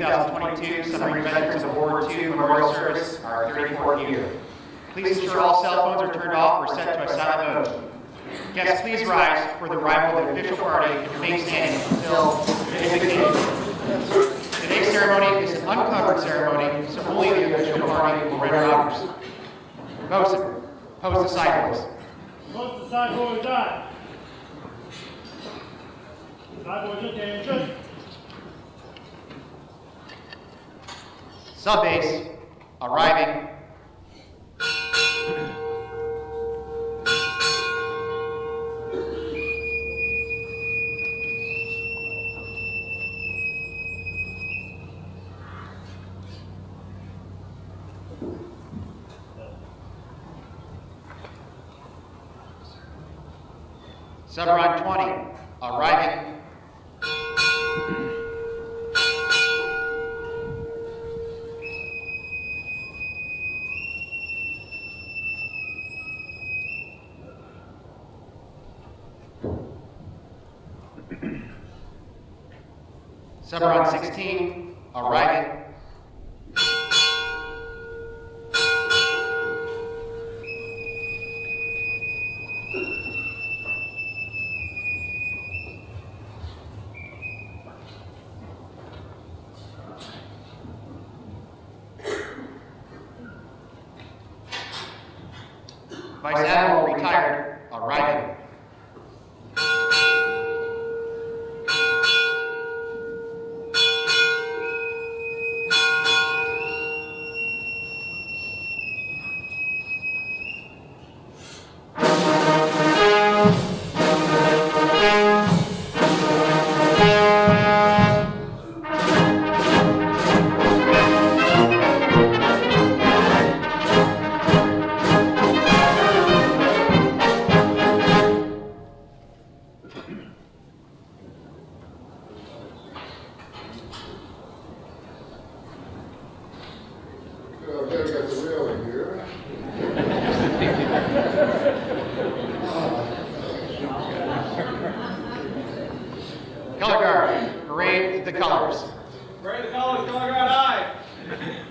2022 Submarine Veterans of War II Memorial Service, our 34th year. Please ensure all cell phones are turned off or set to a silent mode. Guests, please rise for the arrival of the official party and remain standing until today's occasion. Today's ceremony is an uncovered ceremony, so only the official party will render honors. Bosun, post the side boys. Post the side boys on. Side boys attention. Sub-base, arriving. Submarine 20, arriving. Submarine 16, arriving. Vice Admiral retired, arriving. Color guard, parade the colors. Parade the colors, color guard aye.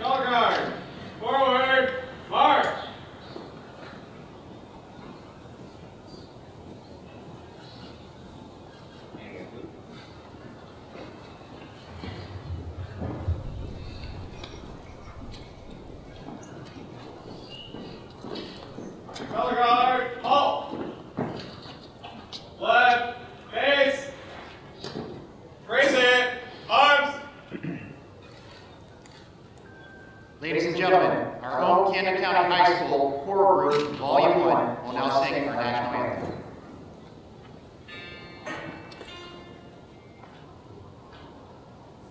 Color guard, forward, march. Color guard, halt. Left, face. Raise it, arms. Ladies and gentlemen, our own Camden County High School Choral Group, Volume 1, will now sing our national anthem.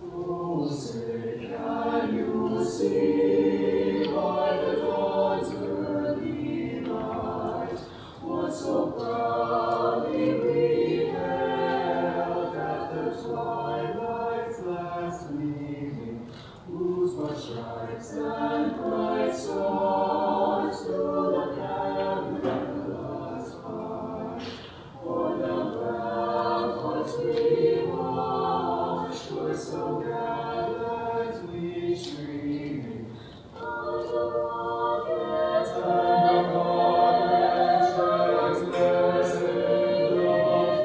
Oh, say, can you see by the dawn's early light what so proudly we hailed at the twilight's last gleaming, whose bright stripes and bright stars through the perilous fight, o'er the ramparts we watched were so gallantly streaming, and the rockets and the rockets transgressing the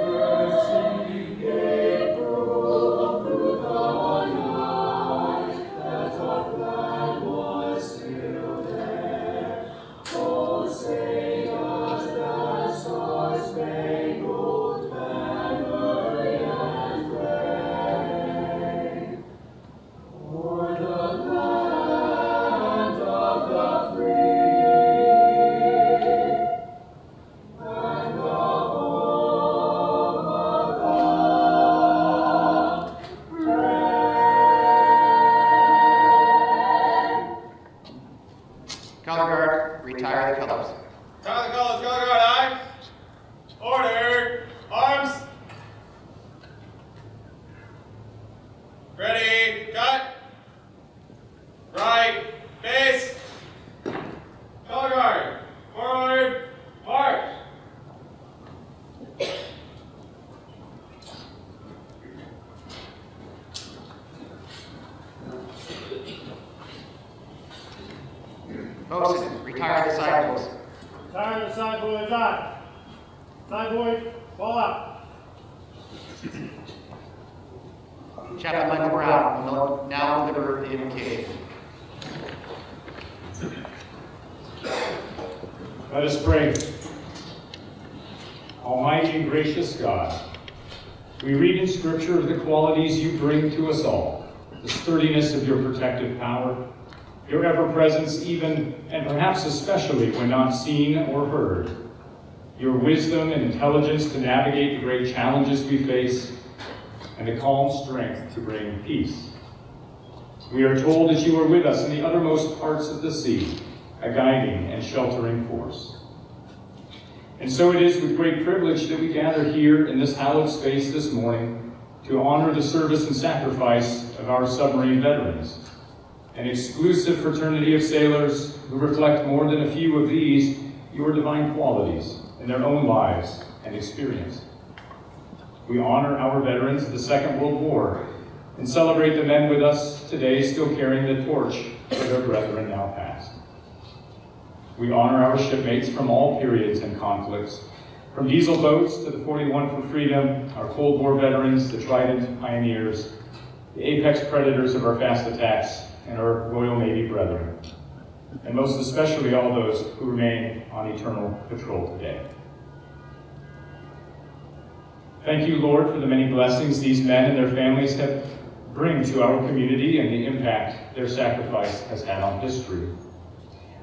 bursting gave proof through the night that our flag was still there. Oh, say does that star-spangled banner yet wave o'er the land of the free and the home of the brave. Color guard, retire the colors. Color the colors, color guard aye. Order, arms. Ready, cut. Right, face. Color guard, forward, march. Bosun, retire the side boys. Retire the side boys aye. Side boys, fall out. Chaplain Michael Brown will now deliver the invocation. Let us pray. Almighty and gracious God, we read in Scripture of the qualities you bring to us all, the sturdiness of your protective power, your ever-presence even, and perhaps especially when not seen or heard, your wisdom and intelligence to navigate the great challenges we face, and the calm strength to bring peace. We are told that you are with us in the uttermost parts of the sea, a guiding and sheltering force. And so it is with great privilege that we gather here in this hallowed space this morning to honor the service and sacrifice of our submarine veterans, an exclusive fraternity of sailors who reflect more than a few of these, your divine qualities in their own lives and experience. We honor our veterans of the Second World War and celebrate the men with us today still carrying the torch for their brethren now passed. We honor our shipmates from all periods and conflicts, from diesel boats to the 41 for Freedom, our Cold War veterans, the Trident pioneers, the apex predators of our fast attacks, and our Royal Navy brethren, and most especially all those who remain on eternal patrol today. Thank you, Lord, for the many blessings these men and their families have bring to our community and the impact their sacrifice has had on history.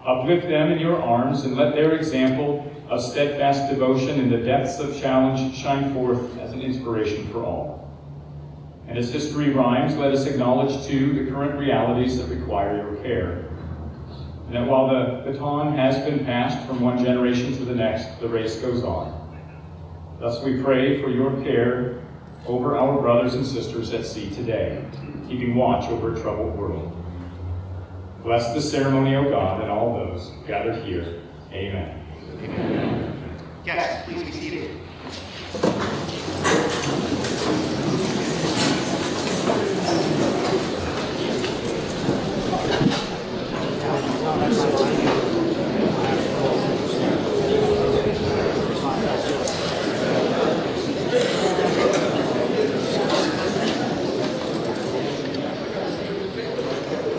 Uplift them in your arms and let their example of steadfast devotion in the depths of challenge shine forth as an inspiration for all. And as history rhymes, let us acknowledge too the current realities that require your care. And that while the baton has been passed from one generation to the next, the race goes on. Thus we pray for your care over our brothers and sisters at sea today, keeping watch over a troubled world. Bless the ceremony, O God, and all those gathered here. Amen. Amen. Guests, please be seated.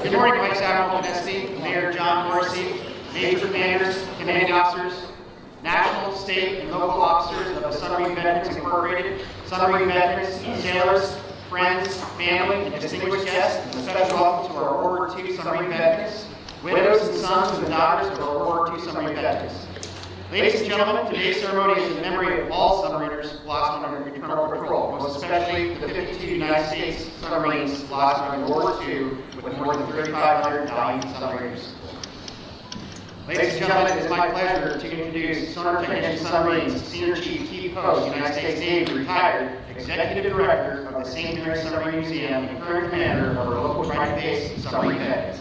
Good morning, Vice Admiral Vanesti, Mayor John Morrissey, Major Commanders, Commanding Officers, National, State, and local officers of the Submarine Veterans Incorporated, Submarine Veterans, sailors, friends, family, and distinguished guests, and a special welcome to our World War II Submarine Veterans, widows and sons and daughters of our World War II Submarine Veterans. Ladies and gentlemen, today's ceremony is in memory of all submariners lost under eternal patrol, most especially the 52 United States submarines lost during World War II with more than 3,500 valiant submariners. Ladies and gentlemen, it is my pleasure to introduce Sonar Technician Submarines Senior Chief T. Post, United States Navy, retired Executive Director of the St. Mary's Submarine Museum and current Commander of our local Trident Base Submarine Veterans.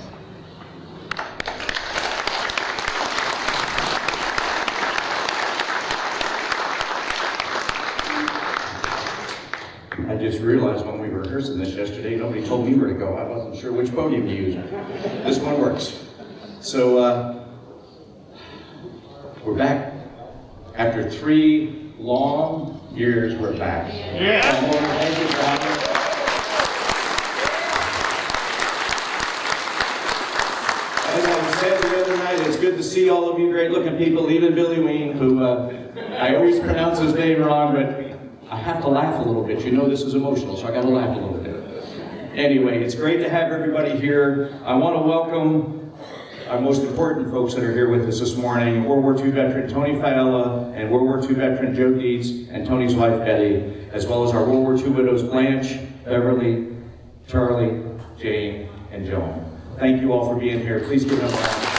I just realized when we were rehearsing this yesterday, nobody told me where to go. I wasn't sure which podium to use. This one works. So, we're back. After 3 long years, we're back. Yeah. Thank you, Father. As I said the other night, it's good to see all of you great-looking people, even Billy Ween, who I always pronounce his name wrong, but I have to laugh a little bit. You know this is emotional, so I got to laugh a little bit. Anyway, it's great to have everybody here. I want to welcome our most important folks that are here with us this morning, World War II veteran Tony Fiala and World War II veteran Joe Dietz and Tony's wife Betty, as well as our World War II widows Blanche, Beverly, Charlie, Jane, and Joan. Thank you all for being here. Please give them a round of applause.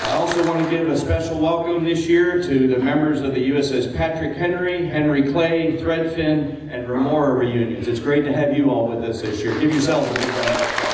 I also want to give a special welcome this year to the members of the USS Patrick Henry, Henry Clay, Threadfin, and Remora reunions. It's great to have you all with us this year. Give yourselves a big round of applause.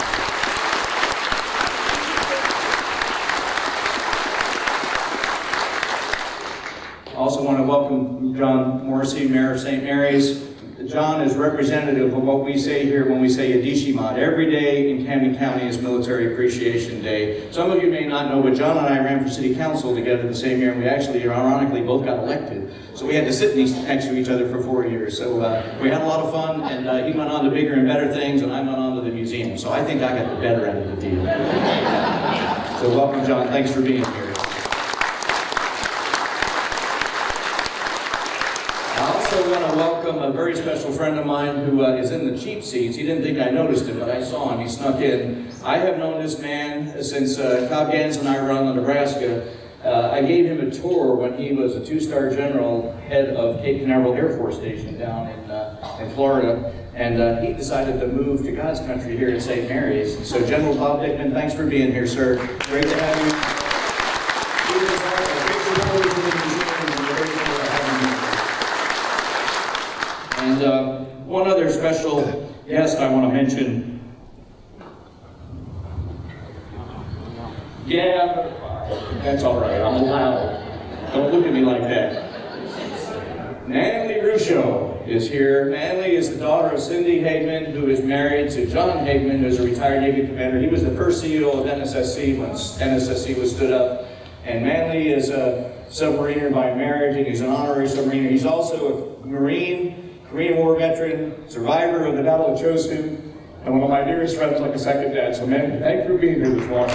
Also want to welcome John Morrissey, Mayor of St. Mary's. John is representative of what we say here when we say Adishimad. Every day in Camden County is Military Appreciation Day. Some of you may not know, but John and I ran for city council together the same year, and we actually, ironically, both got elected. So we had to sit next to each other for 4 years. So we had a lot of fun, and he went on to bigger and better things, and I went on to the museum. So I think I got the better end of the deal. So welcome, John. Thanks for being here. I also want to welcome a very special friend of mine who is in the cheap seats. He didn't think I noticed him, but I saw him. He snuck in. I have known this man since Cobb Gans and I were on the Nebraska. I gave him a tour when he was a 2-star general, head of Cape Canaveral Air Force Station down in Florida. And he decided to move to God's country here in St. Mary's. So General Bob Dickman, thanks for being here, sir. Great to have you. And one other special guest I want to mention. Yeah, that's all right. I'm allowed. Don't look at me like that. Manly Ruscio is here. Manly is the daughter of Cindy Hagman, who is married to John Hagman, who's a retired Navy commander. He was the first CEO of NSSC when NSSC was stood up. And Manly is a submariner by marriage, and he's an honorary submariner. He's also a Marine, Korean War veteran, survivor of the Battle of Chosin, and one of my dearest friends, like a second dad. So, man, thank you for being here this morning.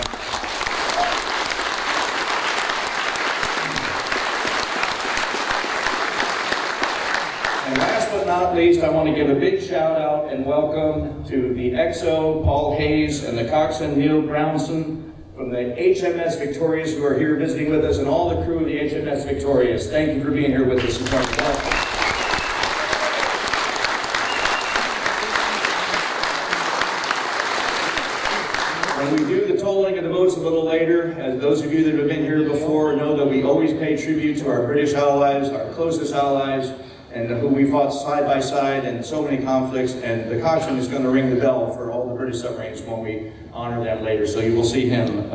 And last but not least, I want to give a big shout out and welcome to the XO, Paul Hayes, and the coxswain, Neil Brownson, from the HMS Victorious, who are here visiting with us, and all the crew of the HMS Victorious. Thank you for being here with us this morning. When we do the tolling of the boats a little later, as those of you that have been here before know that we always pay tribute to our British allies, our closest allies, and who we fought side by side in so many conflicts, and the coxswain is going to ring the bell for all the British submarines when we honor them later, so you will see him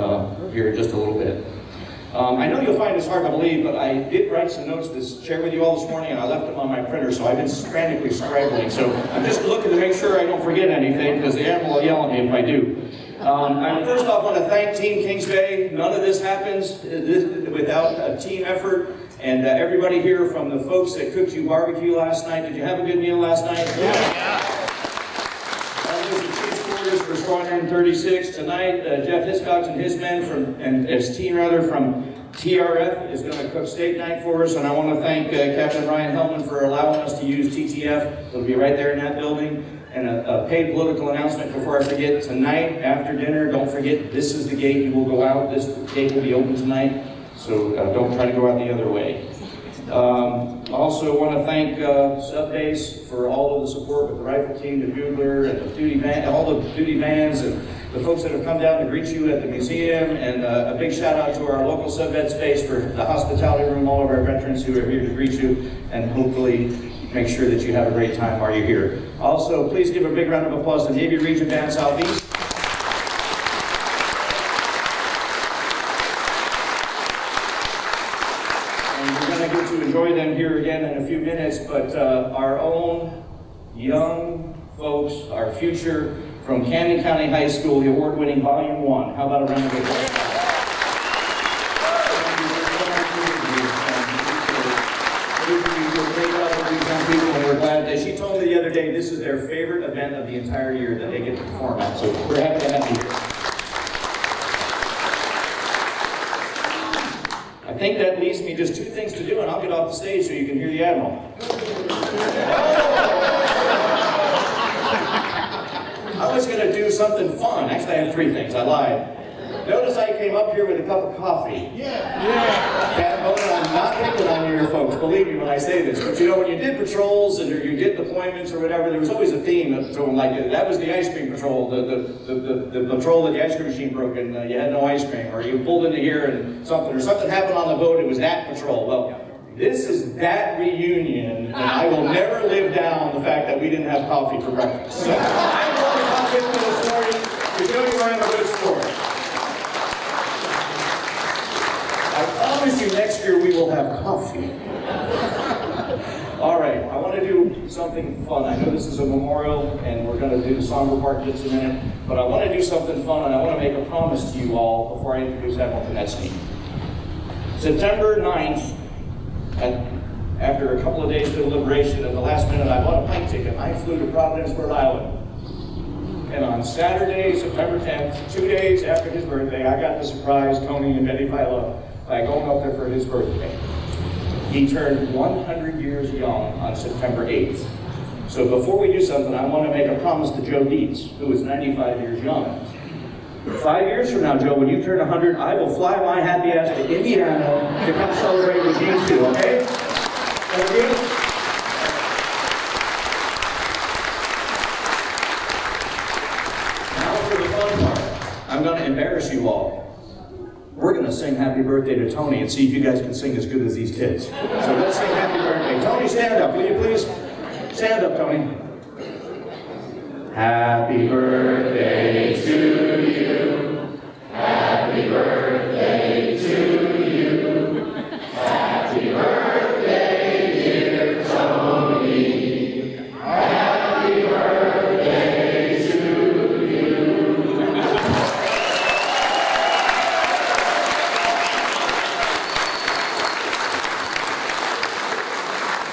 here in just a little bit. I know you'll find this hard to believe, but I did write some notes to share with you all this morning, and I left them on my printer, so I've been frantically scribbling. So I'm just looking to make sure I don't forget anything, because the admiral will yell at me if I do. I first off want to thank Team Kings Bay. None of this happens without a team effort. And everybody here, from the folks that cooked you barbecue last night. Did you have a good meal last night? Yeah. That was the chief's quarters for Squadron 36. Tonight, Jeff Hiscox and his men his team from TRF is going to cook steak night for us. And I want to thank Captain Ryan Hellman for allowing us to use TTF. It'll be right there in that building. And a paid political announcement before I forget. Tonight, after dinner, don't forget, this is the gate you will go out. This gate will be open tonight. So don't try to go out the other way. Also want to thank Subbase for all of the support with the rifle team, the bugler, and the duty van, all the duty vans, and the folks that have come down to greet you at the museum. And a big shout out to our local sub-vet space for the hospitality room, all of our veterans who are here to greet you, and hopefully make sure that you have a great time while you're here. Also, please give a big round of applause to Navy Region Band Southeast. To enjoy them here again in a few minutes, but our own young folks, our future, from Camden County High School, the award-winning Volume 1. How about a round of applause? We're glad that she told me the other day this is their favorite event of the entire year that they get to perform at, so we're happy to have you here. I think that leaves me just 2 things to do, and I'll get off the stage so you can hear the Admiral. I was going to do something fun. Actually, I have 3 things. I lied. Notice I came up here with a cup of coffee. Yeah. I'm not picking on you folks, believe me when I say this. But you know, when you did patrols and you did deployments or whatever, there was always a theme of patrol. Like that was the ice cream patrol, the patrol that the ice cream machine broke and you had no ice cream, or you pulled into here and something happened on the boat. It was that patrol. Well, this is that reunion, and I will never live down the fact that we didn't have coffee for breakfast. So I'm going to come with you this morning to show you I'm a good sport. I promise promise you next year we will have coffee. All right, I want to do something fun. I know this is a memorial, and we're going to do the somber part in just a minute, but I want to do something fun, and I want to make a promise to you all before I introduce Admiral Konetsky. September 9th, after a couple of days of deliberation, at the last minute, I bought a plane ticket. I flew to Providence, Rhode Island. And on Saturday, September 10th, 2 days after his birthday, I got to surprise Tony and Betty Philo by going up there for his birthday. He turned 100 years young on September 8th. So before we do something, I want to make a promise to Joe Dietz, who is 95 years young. 5 years from now, Joe, when you turn 100, I will fly my happy ass to Indiana to come celebrate with you too, okay? Thank you. Now for the fun part. I'm going to embarrass you all. We're going to sing happy birthday to Tony and see if you guys can sing as good as these kids. So let's sing happy birthday. Tony, stand up, will you please? Stand up, Tony. Happy birthday to you. Happy birthday to you. Happy birthday, dear Tony. Happy birthday to you.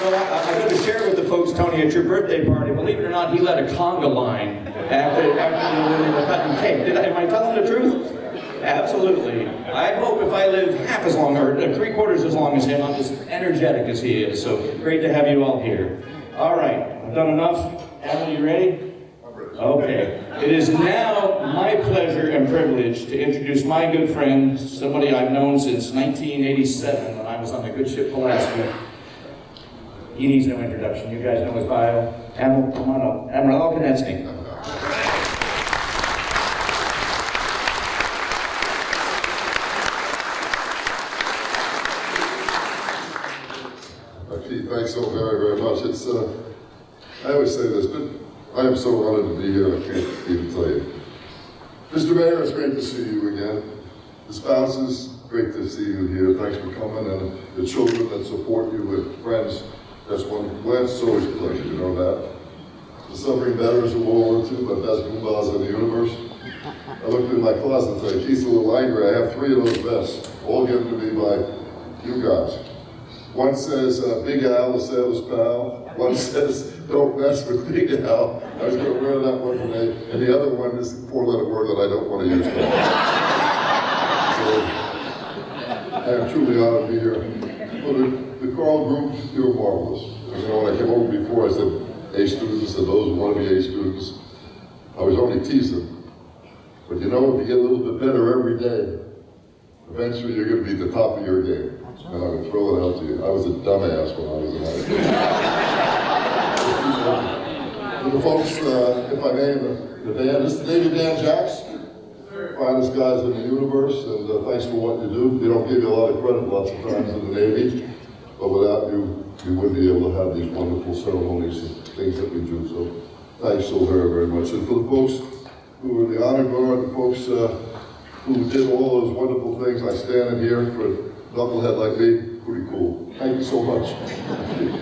Well, I'm going to share with the folks, Tony, at your birthday party. Believe it or not, he led a conga line after the cutting cake. Am I telling the truth? Absolutely. I hope if I live half as long, or 3/4 as long as him, I'm as energetic as he is. So great to have you all here. All right, I've done enough. Admiral, you ready? Okay. It is now my pleasure and privilege to introduce my good friend, somebody I've known since 1987 when I was on the good ship Alaska. He needs no introduction. You guys know his bio. Admiral, come on up. Admiral Konetsky. Pete, thanks so very, very much. It's, I always say this, but I am so honored to be here, I can't even tell you. Mr. Mayor, it's great to see you again. The spouses, great to see you here. Thanks for coming, and the children that support you with friends. That's wonderful. Well, it's always a pleasure, you know that. The submarine veterans of World War II, my best goombas in the universe. I looked in my closet and said, Keith's a little angry. I have 3 of those vests, all given to me by you guys. One says, Big Al, the sailor's pal. One says, don't mess with Big Al. I was going to wear that one today. And the other one is a 4-letter word that I don't want to use. So, I am truly honored to be here. For the Carl group, you were marvelous. You know, when I came over before, I said, A students and those who want to be A students. I was only teasing. But you know, if you get a little bit better every day, eventually you're going to be at the top of your game. And I'm going to throw it out to you. I was a dumbass when I was in high school. For the folks, if I name the band, this is Navy Dan Jacks, finest guys in the universe, and thanks for what you do. They don't give you a lot of credit lots of times in the Navy, but without you, you wouldn't be able to have these wonderful ceremonies and things that we do. So thanks so very, very much. And for the folks who were the honor guard, the folks who did all those wonderful things, I stand in here for a knucklehead like me, pretty cool. Thank you so much.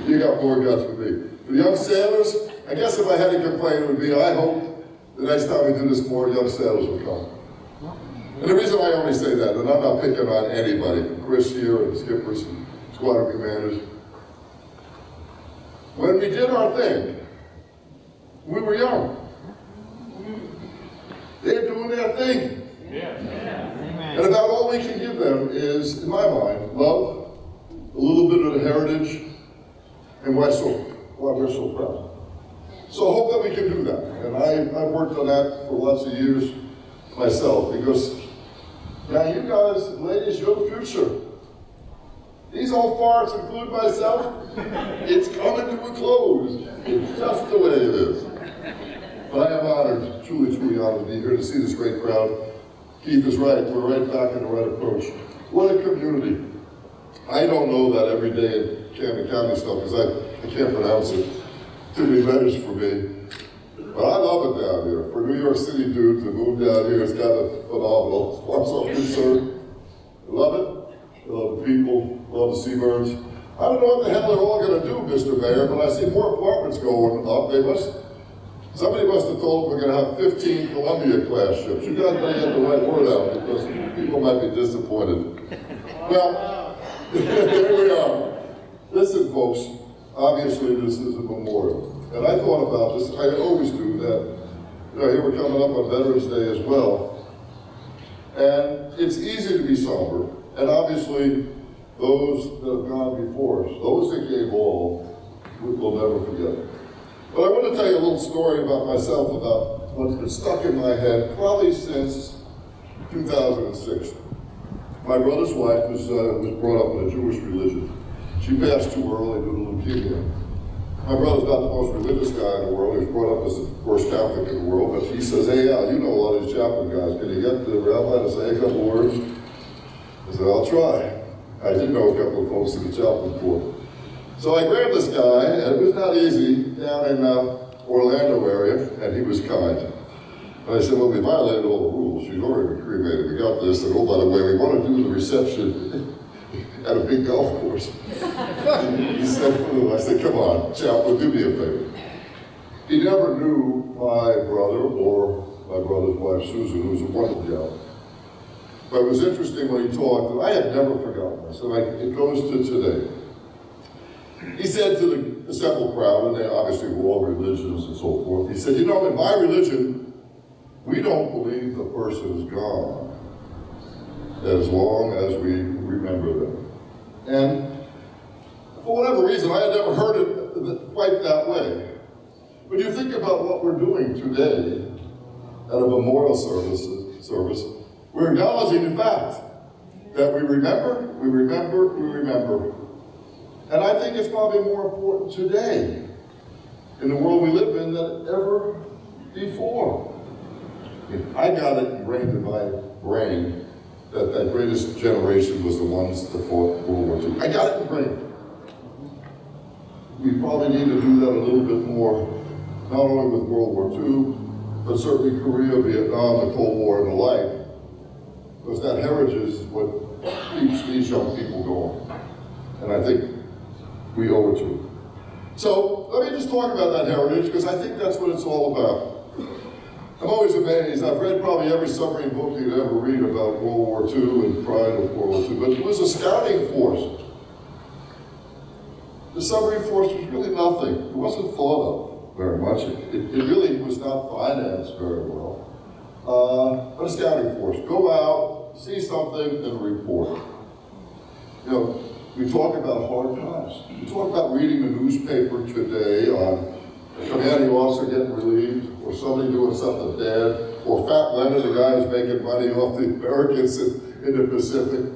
You got more guts for me. For the young sailors, I guess if I had to complain, it would be, I hope the next time we do this, more young sailors will come. And the reason I only say that, and I'm not picking on anybody, from Chris here and skippers and squadron commanders, when we did our thing, we were young. They're doing their thing. And about all we can give them is, in my mind, love, a little bit of the heritage, and why we're so proud. So I hope that we can do that. And I've worked on that for lots of years myself, because now you guys, ladies, you're the future. These old farts, include myself, it's coming to a close. It's just the way it is. But I am honored, truly, truly honored to be here to see this great crowd. Keith is right, we're right back in the right approach. What a community. I don't know that every day in Camden County stuff, because I can't pronounce it. Too many letters for me. But I love it down here. For New York City dude to move down here, it's kind of phenomenal as far as I'm concerned. Love it. I love the people, love the seabirds. I don't know what the hell they're all gonna do, Mr. Mayor, but I see more apartments going up. Somebody must have told them we're gonna have 15 Columbia-class ships. You guys better get the right word out, because people might be disappointed. Well, there we are. Listen, folks, obviously this is a memorial. And I thought about this, I always do that. You know, here we're coming up on Veterans Day as well. And it's easy to be somber. And obviously, those that have gone before us, those that gave all, we'll never forget. But I want to tell you a little story about myself, about what's been stuck in my head probably since 2006. My brother's wife was brought up in a Jewish religion. She passed too early due to leukemia. My brother's not the most religious guy in the world. He was brought up as the first Catholic in the world, but he says, hey, Al, you know a lot of these chaplain guys. Can you get the rabbi to say a couple words? I said, I'll try. I did know a couple of folks in the chaplain corps. So I grabbed this guy, and it was not easy, down in Orlando area, and he was kind. And I said, well, we violated all the rules. She's already been cremated. We got this, and oh, by the way, we want to do the reception at a big golf course. He said, I said, come on, chaplain, do me a favor. He never knew my brother or my brother's wife, Susan, who was a wonderful gal. But it was interesting when he talked, and I have never forgotten this, and it goes to today. He said to the assembled crowd, and they obviously were all religions and so forth, he said, you know, in my religion, we don't believe the person is gone as long as we remember them. And for whatever reason, I had never heard it quite that way. When you think about what we're doing today at a memorial service, we're acknowledging the fact that we remember. And I think it's probably more important today in the world we live in than ever before. I got it ingrained in my brain that that greatest generation was the ones that fought World War II. I got it ingrained. We probably need to do that a little bit more, not only with World War II, but certainly Korea, Vietnam, the Cold War, and the like, because that heritage is what keeps these young people going. And I think we owe it to them. So let me just talk about that heritage, because I think that's what it's all about. I'm always amazed. I've read probably every submarine book you'd ever read about World War II and prior to World War II, but it was a scouting force. The submarine force was really nothing. It wasn't thought of very much. It really was not financed very well. But a scouting force. Go out, see something, and report. You know, we talk about hard times. We talk about reading the newspaper today on a commanding officer getting relieved, or somebody doing something bad, or Fat Leonard, the guy who's making money off the Americans in the Pacific.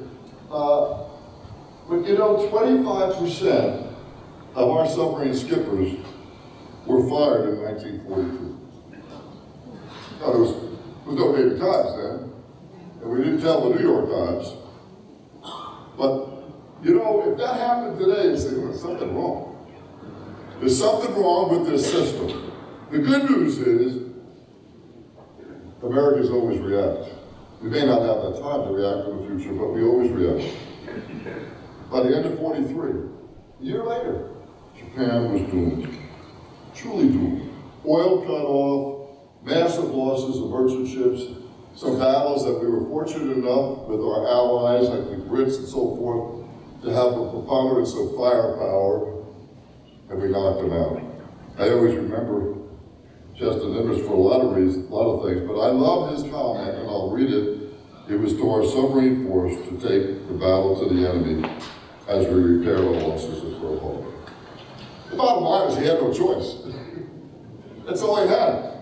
But you know, 25% of our submarine skippers were fired in 1942. Now, there was no Navy Times then, and we didn't tell the New York Times. But, you know, if that happened today, you'd say, well, there's something wrong. There's something wrong with this system. The good news is, Americans always react. We may not have that time to react in the future, but we always react. By the end of 43, a year later, Japan was doomed. Truly doomed. Oil cut off, massive losses of merchant ships, some battles that we were fortunate enough with our allies, like the Brits and so forth, to have a preponderance of firepower, and we knocked them out. I always remember Justin Nimitz for a lot of reasons, a lot of things, but I love his comment, and I'll read it. It was to our submarine force to take the battle to the enemy as we repair our losses and go home. The bottom line is he had no choice. That's all he had.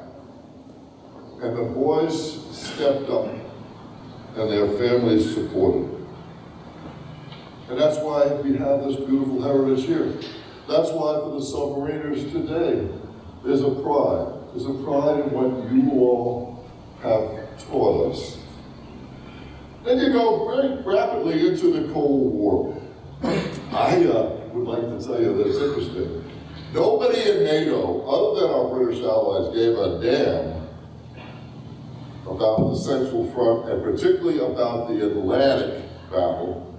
And the boys stepped up, and their families supported. And that's why we have this beautiful heritage here. That's why for the submariners today, there's a pride. There's a pride in what you all have taught us. Then you go very rapidly into the Cold War. I would like to tell you that's interesting. Nobody in NATO, other than our British allies, gave a damn about the Central Front, and particularly about the Atlantic battle,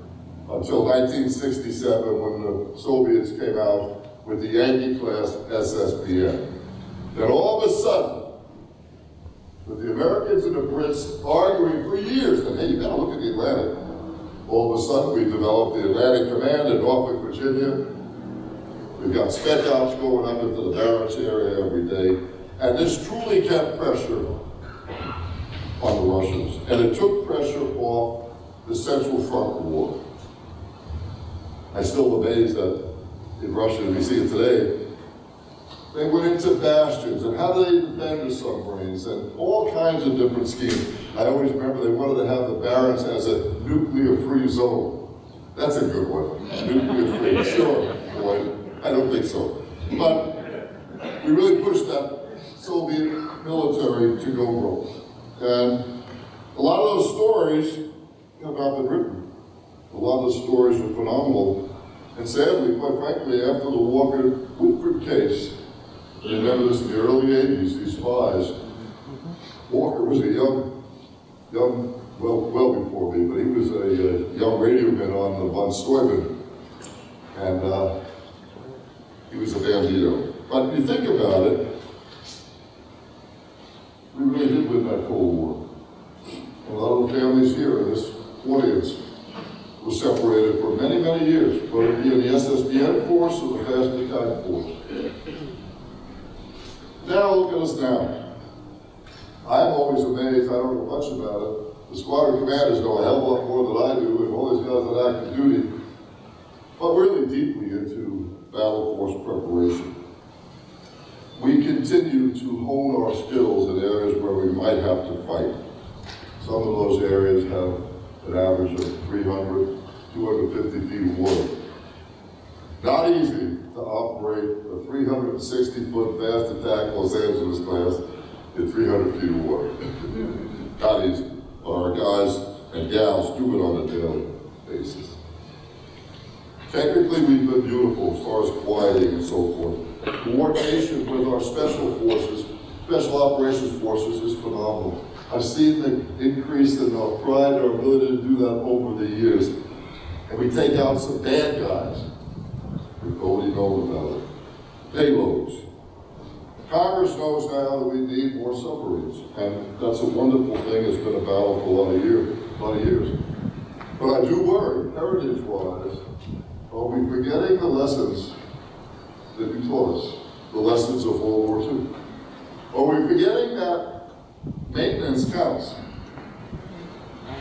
until 1967 when the Soviets came out with the Yankee-class SSBN. Then all of a sudden, with the Americans and the Brits arguing for years that, hey, you gotta look at the Atlantic. All of a sudden, we developed the Atlantic Command in Norfolk, Virginia. We've got spec ops going up into the Barents area every day. And this truly kept pressure on the Russians. And it took pressure off the Central Front War. I'm still amazed that in Russia, we see it today, they went into bastions, and how do they defend the submarines, and all kinds of different schemes. I always remember they wanted to have the Barents as a nuclear-free zone. That's a good one, nuclear-free, sure, boy, I don't think so. But we really pushed that Soviet military to go rogue. And a lot of those stories have not been written. A lot of the stories were phenomenal. And sadly, quite frankly, after the Walker-Woodford case, I remember this in the early 80s, these spies. Walker was a young, well before me, but he was a young radioman on the von Steuben. And he was a bandito. But if you think about it, we really did win that Cold War. A lot of the families here in this audience were separated for many, many years, whether it be in the SSBN force or the Fast Attack Force. Now look at us now. I'm always amazed, I don't know much about it. The squadron commanders know a hell of a lot more than I do, and all these guys on active duty, but really deeply into battle force preparation. We continue to hone our skills in areas where we might have to fight. Some of those areas have an average of 300, 250 feet of water. Not easy to operate a 360-foot fast attack Los Angeles class in 300 feet of water. Not easy, but our guys and gals do it on a daily basis. Technically, we've been beautiful as far as quieting and so forth. Coordination with our special forces, special operations forces is phenomenal. I've seen the increase in our pride, our ability to do that over the years. And we take out some bad guys. We've already known about it. Payloads. Congress knows now that we need more submarines. And that's a wonderful thing. It's been a battle for a lot of years. But I do worry, heritage-wise, are we forgetting the lessons that you taught us? The lessons of World War II? Are we forgetting that maintenance counts?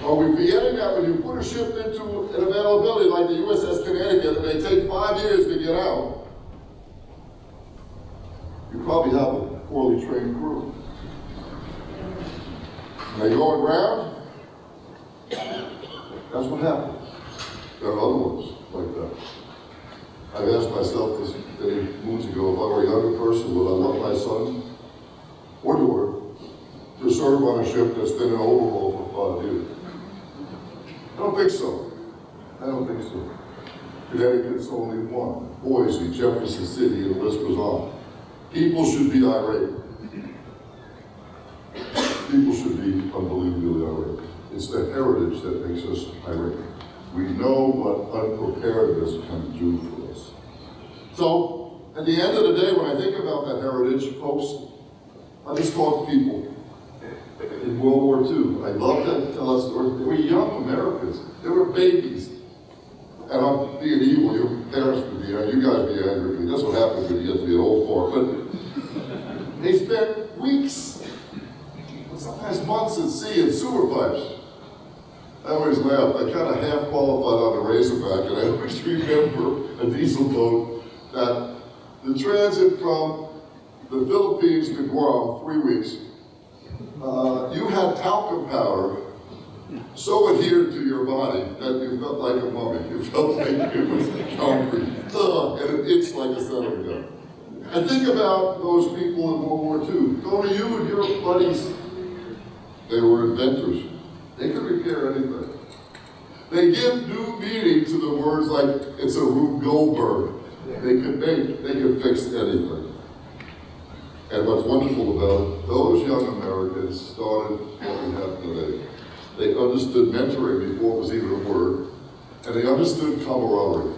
Are we forgetting that when you put a ship into an availability like the USS Connecticut, and they take 5 years to get out, you probably have a poorly trained crew. And they go aground, that's what happens. There are other ones like that. I've asked myself this many moons ago, if I were a younger person, would I want my son or daughter to serve on a ship that's been in overhaul for 5 years? I don't think so. I don't think so. Connecticut's only one. Boise, Jefferson City, and the list goes on. People should be irate. People should be unbelievably irate. It's the heritage that makes us irate. We know what unpreparedness can do for us. So, at the end of the day, when I think about that heritage, folks, I just talk to people. In World War II, I love to tell us stories. They were young Americans. They were babies. And I'm being evil, your parents would be, you guys be angry with me. That's what happens when you get to be an old fart. But they spent weeks, sometimes months at sea in sewer pipes. I always laugh. I kind of half qualified on the Razorback, and I always remember a diesel boat that the transit from the Philippines to Guam, 3 weeks, you had talcum powder so adhered to your body that you felt like a mummy. You felt like it was concrete. And it itched like a celery gun. And think about those people in World War II. Tony, you and your buddies, they were inventors. They could repair anything. They give new meaning to the words like, it's a Rube Goldberg. They could fix anything. And what's wonderful about it, those young Americans started what we have today. They understood mentoring before it was even a word. and they understood camaraderie.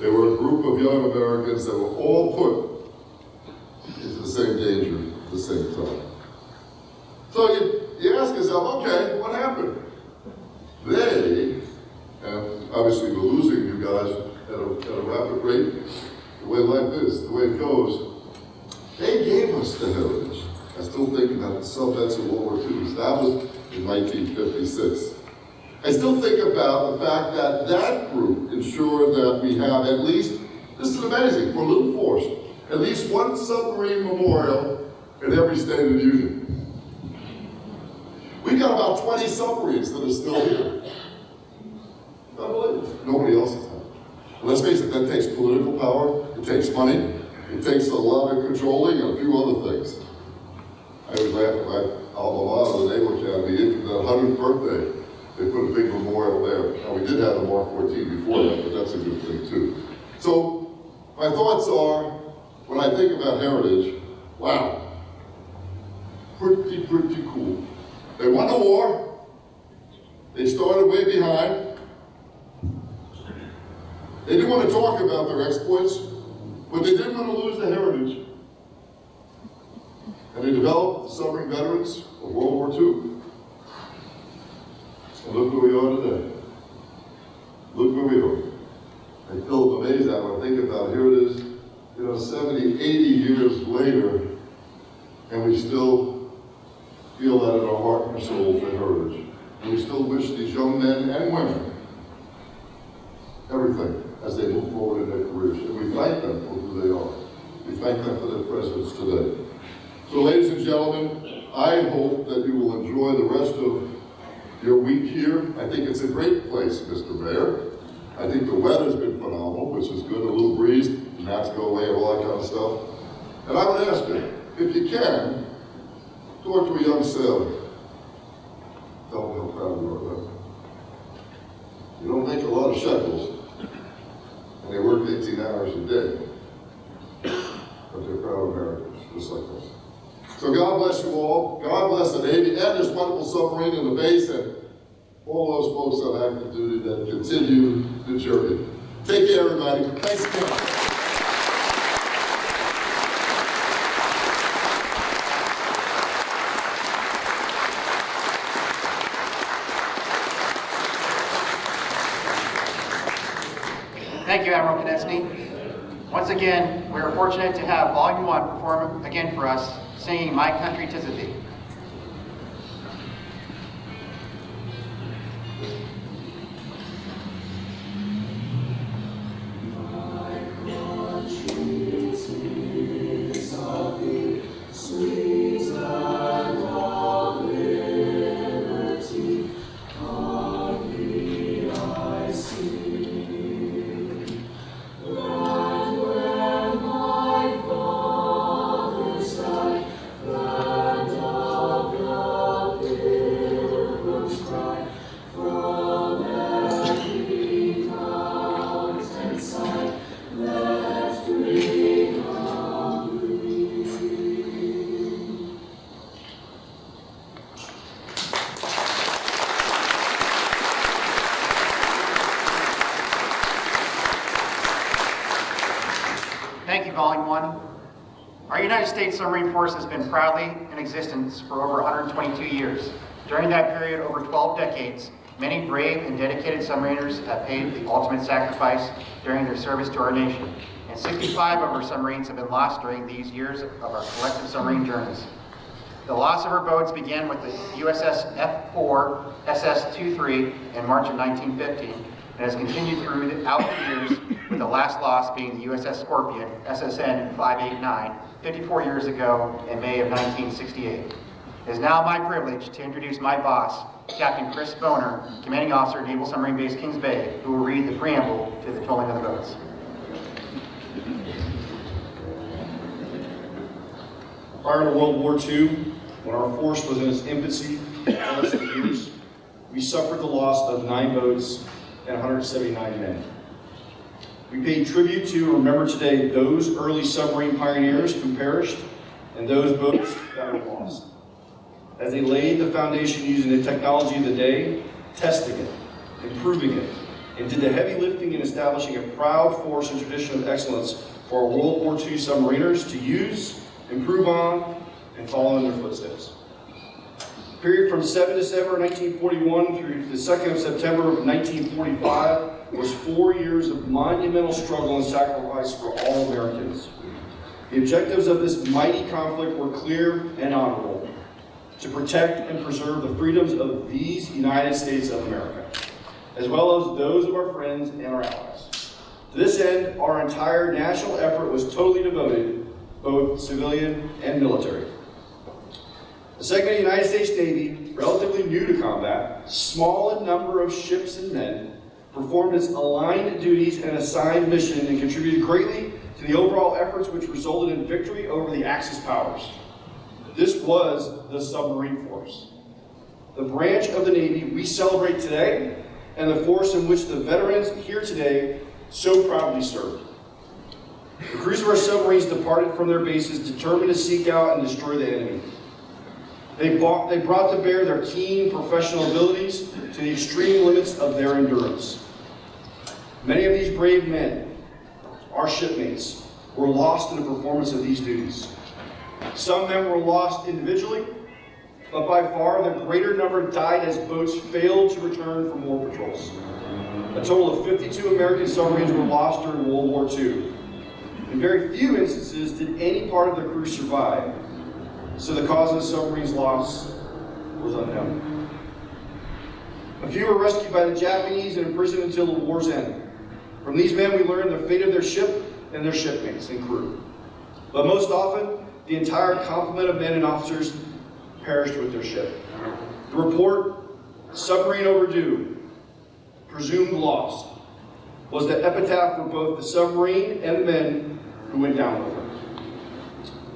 They were a group of young Americans that were all put into the same danger at the same time. So you ask yourself, okay, what happened? They, and obviously we're losing you guys at a rapid rate, the way life is, the way it goes, they gave us the heritage. I still think about the sub-vets of World War II, established in 1956. I still think about the fact that that group ensured that we have at least, this is amazing, for Little Force, at least one submarine memorial in every state of the Union. We've got about 20 submarines that are still here. Unbelievable. Nobody else has had. Let's face it, that takes political power, it takes money, it takes a lot of controlling and a few other things. I always laugh at my alma mater, the Naval Academy, for the 100th birthday. They put a big memorial there. Now, we did have the Mark 14 before that, but that's a good thing too. So, my thoughts are, when I think about heritage, wow, pretty cool. They won the war, they started way behind. They didn't want to talk about their exploits, but they didn't want to lose the heritage. And they developed the submarine veterans of World War II. And look where we are today. Look where we are. I feel amazed at when I think about, here it is, 70, 80 years later, and we still feel that in our heart and soul for heritage. And we still wish these young men and women everything as they move forward in their careers. And we thank them for who they are. We thank them for their presence today. So ladies and gentlemen, I hope that you will enjoy the rest of your week here. I think it's a great place, Mr. Mayor. I think the weather's been phenomenal, which is good, a little breeze, gnats go away, all that kind of stuff. And I would ask you, if you can, talk to a young sailor. Tell them how proud you are of them. You don't make a lot of shekels, and they work 18 hours a day, but they're proud Americans, just like us. So God bless you all. God bless the Navy and this wonderful submarine in the base, and all those folks on active duty that continue the journey. Take care, everybody. Thanks again. Thank you, Admiral Konechny. Once again, we are fortunate to have Volume 1 perform again for us, singing My Country 'Tis of Thee. Thank you, Volume 1. Our United States Submarine Force has been proudly in existence for over 122 years. During that period, over 12 decades, many brave and dedicated submariners have paid the ultimate sacrifice during their service to our nation. And 65 of our submarines have been lost during these years of our collective submarine journeys. The loss of our boats began with the USS F4 SS-23 in March of 1915, and has continued throughout the years, with the last loss being the USS Scorpion, SSN 589, 54 years ago in May of 1968. It is now my privilege to introduce my boss, Captain Chris Boner, Commanding Officer, Naval Submarine Base Kings Bay, who will read the preamble to the tolling of the boats. Prior to World War II, when our force was in its infancy, less than years, we suffered the loss of 9 boats and 179 men. We paid tribute to and remember today those early submarine pioneers who perished and those boats that were lost, as they laid the foundation using the technology of the day, testing it, improving it, and did the heavy lifting in establishing a proud force and tradition of excellence for our World War II submariners to use, improve on, and follow in their footsteps. The period from 7 December 1941 through the 2nd of September of 1945 was 4 years of monumental struggle and sacrifice for all Americans. The objectives of this mighty conflict were clear and honorable: to protect and preserve the freedoms of these United States of America, as well as those of our friends and our allies. To this end, our entire national effort was totally devoted, both civilian and military. The segment of the United States Navy, relatively new to combat, small in number of ships and men, performed its aligned duties and assigned mission and contributed greatly to the overall efforts which resulted in victory over the Axis powers. This was the submarine force, the branch of the Navy we celebrate today, and the force in which the veterans here today so proudly served. The crews of our submarines departed from their bases determined to seek out and destroy the enemy. They brought to bear their keen professional abilities to the extreme limits of their endurance. Many of these brave men, our shipmates, were lost in the performance of these duties. Some men were lost individually, but by far the greater number died as boats failed to return from war patrols. A total of 52 American submarines were lost during World War II. In very few instances did any part of the crew survive, so the cause of the submarine's loss was unknown. A few were rescued by the Japanese and imprisoned until the war's end. From these men we learned the fate of their ship and their shipmates and crew. But most often, the entire complement of men and officers perished with their ship. The report, "Submarine Overdue, Presumed Lost," was the epitaph for both the submarine and the men who went down with it.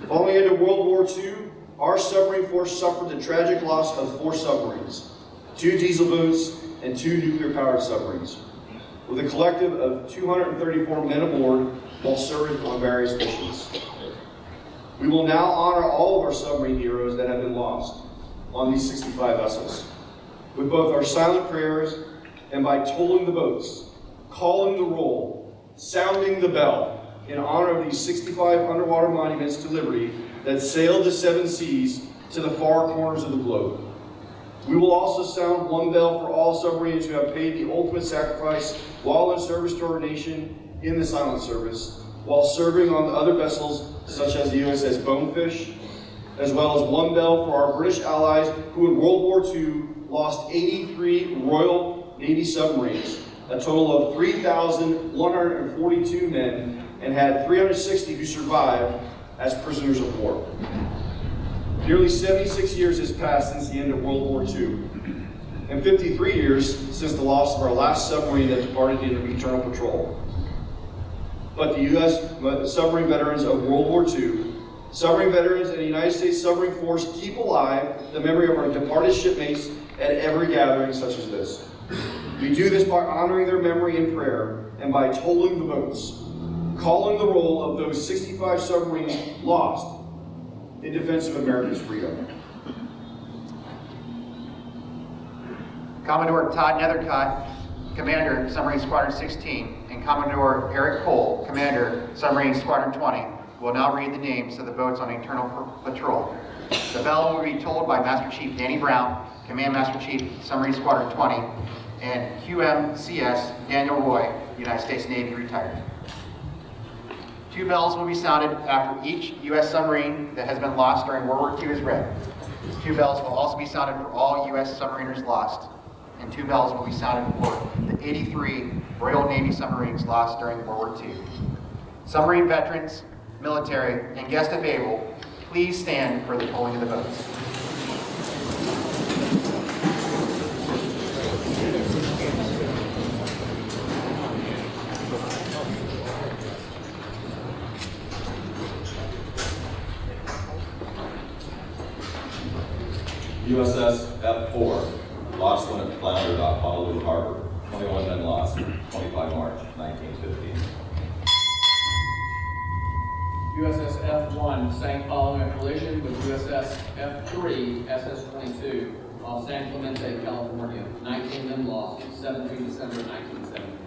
Following into World War II, our submarine force suffered the tragic loss of 4 submarines, 2 diesel boats, and 2 nuclear-powered submarines, with a collective of 234 men aboard while serving on various missions. We will now honor all of our submarine heroes that have been lost on these 65 vessels, with both our silent prayers and by tolling the boats, calling the roll, sounding the bell, in honor of these 65 underwater monuments to liberty that sailed the 7 seas to the far corners of the globe. We will also sound one bell for all submarines who have paid the ultimate sacrifice while in service to our nation in the silent service, while serving on the other vessels such as the USS Bonefish, as well as one bell for our British allies who in World War II lost 83 Royal Navy submarines, a total of 3,142 men, and had 360 who survived as prisoners of war. Nearly 76 years has passed since the end of World War II, and 53 years since the loss of our last submarine that departed into eternal patrol. But the U.S. submarine veterans of World War II, submarine veterans and the United States Submarine Force keep alive the memory of our departed shipmates at every gathering such as this. We do this by honoring their memory in prayer and by tolling the boats, calling the roll of those 65 submarines lost in defense of America's freedom. Commodore Todd Nethercott, Commander, Submarine Squadron 16, and Commodore Eric Cole, Commander, Submarine Squadron 20, will now read the names of the boats on eternal patrol. The bell will be tolled by Master Chief Danny Brown, Command Master Chief, Submarine Squadron 20, and QMCS Daniel Roy, United States Navy, retired. 2 bells will be sounded after each U.S. submarine that has been lost during World War II is read. 2 bells will also be sounded for all U.S. submariners lost, and 2 bells will be sounded for the 83 Royal Navy submarines lost during World War II. Submarine veterans, military, and guests of able, please stand for the tolling of the boats. USS F4, lost when it floundered off Honolulu Harbor. 21 men lost, 25 March 1915. USS F1 sank following a collision with USS F3 SS-22 off San Clemente, California. 19 men lost, 17 December 1917.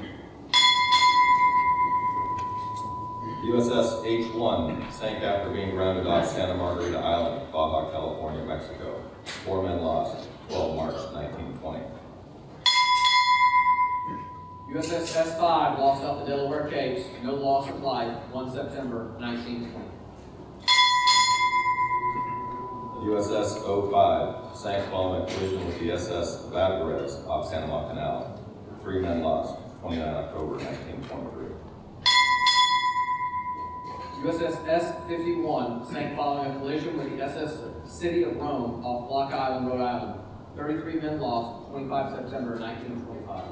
USS H-1 sank after being grounded off Santa Margarita Island, Baja, California, Mexico. 4 men lost, 12 March 1920. USS S5 lost off the Delaware Capes, no loss of life, 1 September 1920. USS O-5 sank following a collision with the SS Valgares off Panama Canal. 3 men lost, 29 October 1923. USS S-51 sank following a collision with the SS City of Rome off Block Island, Rhode Island. 33 men lost, 25 September 1925.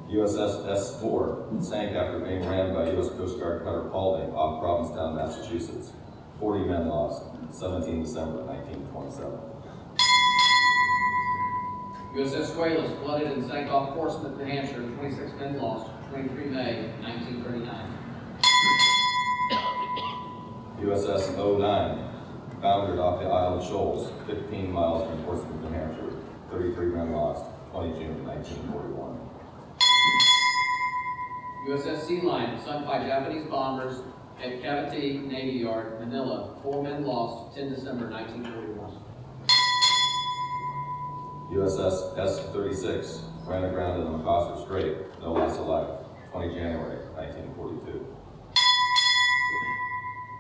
USS S-4 sank after being rammed by U.S. Coast Guard cutter Paulding off Provincetown, Massachusetts. 40 men lost, 17 December 1927. USS Squalus flooded and sank off Portsmouth, New Hampshire. 26 men lost, 23 May 1939. USS O-9 foundered off the Isle of Shoals, 15 miles from Portsmouth, New Hampshire. 33 men lost, 20 June 1941. USS Sea Lion sunk by Japanese bombers at Cavite Navy Yard, Manila. 4 men lost, 10 December 1941. USS S-36 ran aground in the Macassar Strait, no loss of life, 20 January 1942.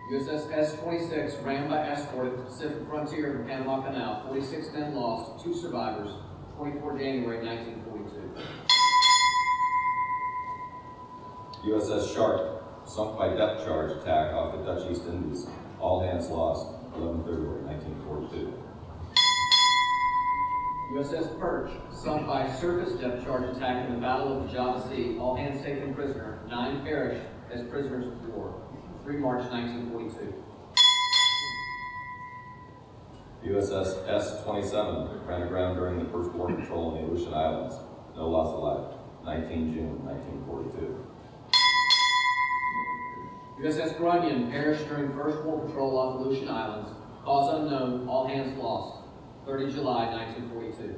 USS S-26 ran by escort at the Pacific frontier of the Panama Canal. 46 men lost, 2 survivors, 24 January 1942. USS Shark sunk by depth charge attack off the Dutch East Indies. All hands lost, 11 February 1942. USS Perch sunk by surface depth charge attack in the Battle of the Java Sea. All hands taken prisoner. 9 perished as prisoners of war. 3 March 1942. USS S-27 ran aground during the first war patrol in the Aleutian Islands. No loss of life, 19 June 1942. USS Grunion perished during first war patrol off the Aleutian Islands. Cause unknown, all hands lost. 30 July 1942.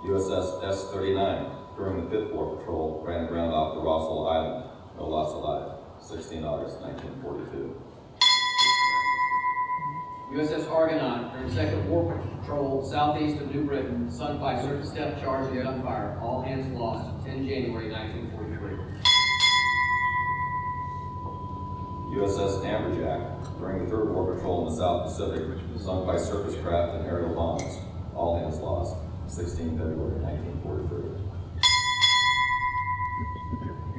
USS S-39 during the 5th War Patrol ran aground off the Rossel Island. No loss of life, 16 August 1942. USS Argonaut during second war patrol southeast of New Britain, sunk by surface depth charge and gunfire. All hands lost, 10 January 1943. USS Amberjack during the 3rd War Patrol in the South Pacific, sunk by surface craft and aerial bombs. All hands lost, 16 February 1943.